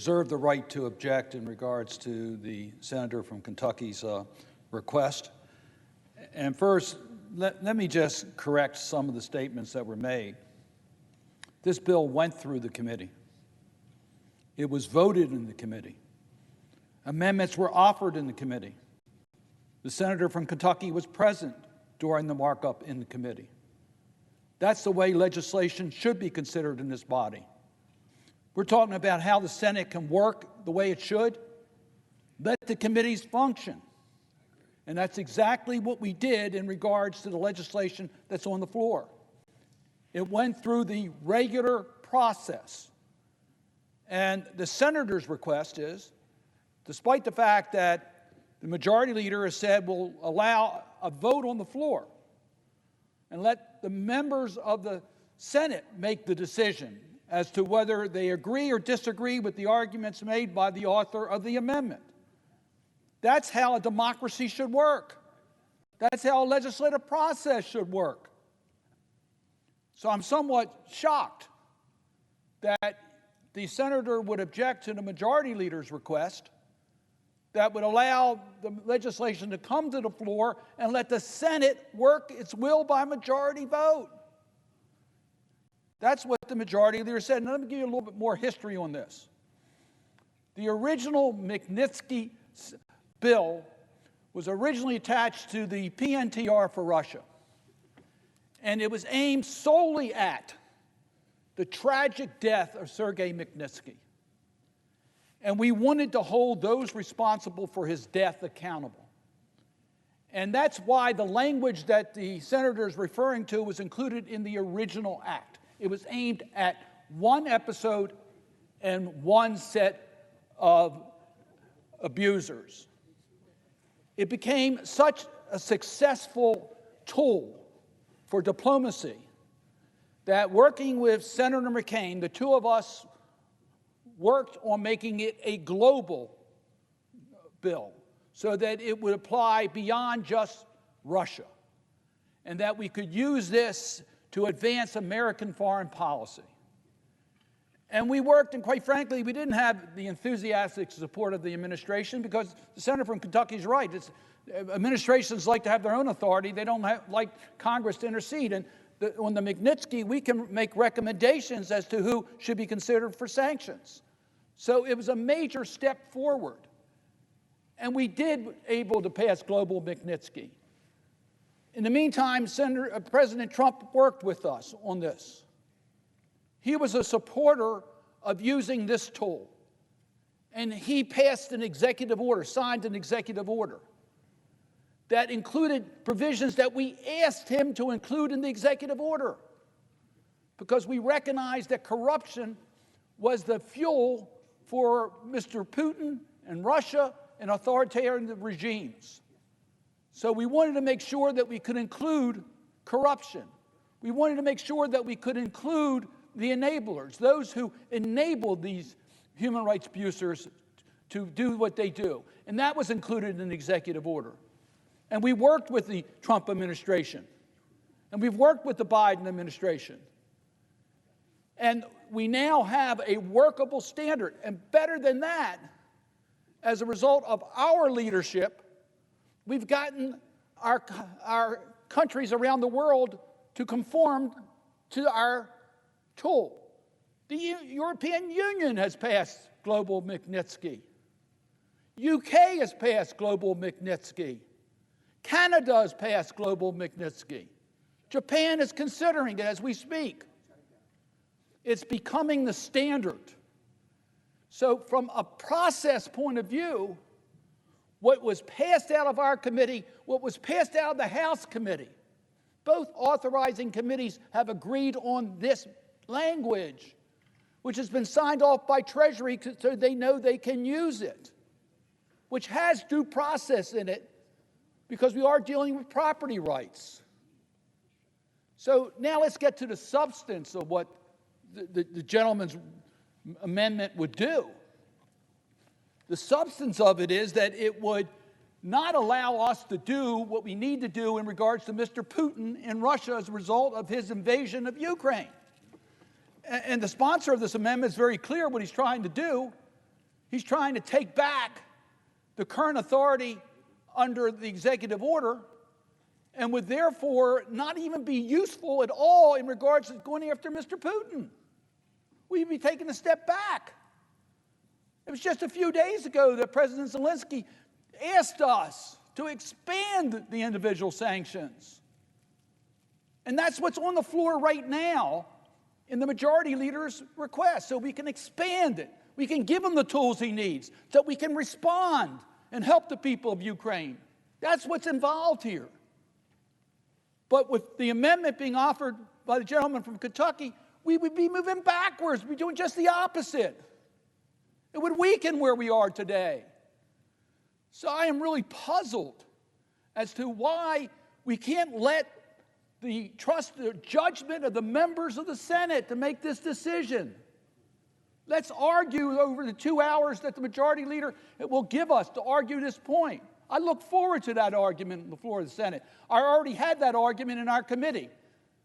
reserve the right to object in regards to the senator from Kentucky's request. And first, let me just correct some of the statements that were made. This bill went through the committee. It was voted in the committee. Amendments were offered in the committee. The senator from Kentucky was present during the markup in the committee. That's the way legislation should be considered in this body. We're talking about how the Senate can work the way it should. Let the committees function. And that's exactly what we did in regards to the legislation that's on the floor. It went through the regular process. And the senator's request is, despite the fact that the majority leader has said we'll allow a vote on the floor and let the members of the Senate make the decision as to whether they agree or disagree with the arguments made by the author of the amendment. That's how a democracy should work. That's how a legislative process should work. So I'm somewhat shocked that the senator would object to the majority leader's request that would allow the legislation to come to the floor and let the Senate work its will by majority vote. That's what the majority leader said. Now, let me give you a little bit more history on this. The original Magnitsky bill was originally attached to the PNTR for Russia. And it was aimed solely at the tragic death of Sergei Magnitsky. And we wanted to hold those responsible for his death accountable. And that's why the language that the senator is referring to was included in the original act. It was aimed at one episode and one set of abusers. It became such a successful tool for diplomacy that working with Senator McCain, the two of us worked on making it a global bill so that it would apply beyond just Russia and that we could use this to advance American foreign policy. And we worked, and quite frankly, we didn't have the enthusiastic support of the administration because the senator from Kentucky is right. Administrations like to have their own authority. They don't like Congress to intercede. And on the Magnitsky, we can make recommendations as to who should be considered for sanctions. So it was a major step forward. And we did able to pass global Magnitsky. In the meantime, President Trump worked with us on this. He was a supporter of using this tool. And he passed an executive order, signed an executive order that included provisions that we asked him to include in the executive order because we recognized that corruption was the fuel for Mr. Putin and Russia and authoritarian regimes. So we wanted to make sure that we could include corruption. We wanted to make sure that we could include the enablers, those who enabled these human rights abusers to do what they do. And that was included in the executive order. And we worked with the Trump administration. And we've worked with the Biden administration. And we now have a workable standard. And better than that, as a result of our leadership, we've gotten our countries around the world to conform to our tool. The European Union has passed global Magnitsky. UK has passed global Magnitsky. Canada has passed global Magnitsky. Japan is considering it as we speak. It's becoming the standard. So from a process point of view, what was passed out of our committee, what was passed out of the House committee, both authorizing committees have agreed on this language, which has been signed off by Treasury so they know they can use it, which has due process in it because we are dealing with property rights. So now let's get to the substance of what the gentleman's amendment would do. The substance of it is that it would not allow us to do what we need to do in regards to Mr. Putin in Russia as a result of his invasion of Ukraine. And the sponsor of this amendment is very clear what he's trying to do. He's trying to take back the current authority under the executive order and would therefore not even be useful at all in regards to going after Mr. Putin. We'd be taking a step back. It was just a few days ago that President Zelensky asked us to expand the individual sanctions. And that's what's on the floor right now in the majority leader's request, so we can expand it. We can give him the tools he needs so we can respond and help the people of Ukraine. That's what's involved here. But with the amendment being offered by the gentleman from Kentucky, we would be moving backwards. We'd be doing just the opposite. It would weaken where we are today. So I am really puzzled as to why we can't let the judgment of the members of the Senate to make this decision. Let's argue over the 2 hours that the majority leader will give us to argue this point. I look forward to that argument on the floor of the Senate. I already had that argument in our committee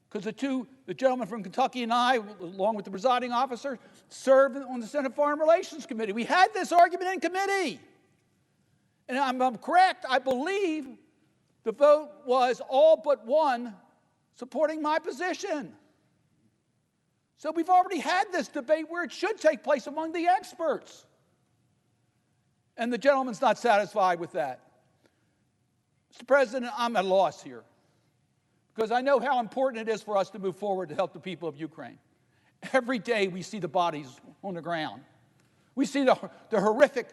because the gentleman from Kentucky and I, along with the presiding officer, served on the Senate Foreign Relations Committee. We had this argument in committee. And I'm correct, I believe the vote was all but one supporting my position. So we've already had this debate where it should take place among the experts. And the gentleman's not satisfied with that. Mr. President, I'm at a loss here because I know how important it is for us to move forward to help the people of Ukraine. Every day we see the bodies on the ground. We see the horrific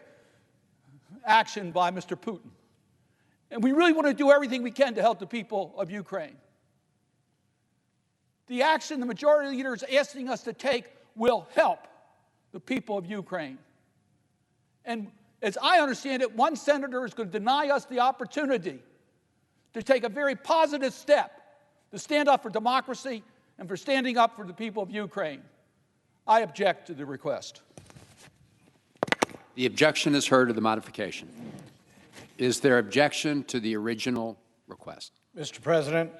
action by Mr. Putin. And we really want to do everything we can to help the people of Ukraine. The action the majority leader is asking us to take will help the people of Ukraine. And as I understand it, one senator is going to deny us the opportunity to take a very positive step to stand up for democracy and for standing up for the people of Ukraine. I object to the request. The objection is heard to the modification. Is there objection to the original request? Mr. President,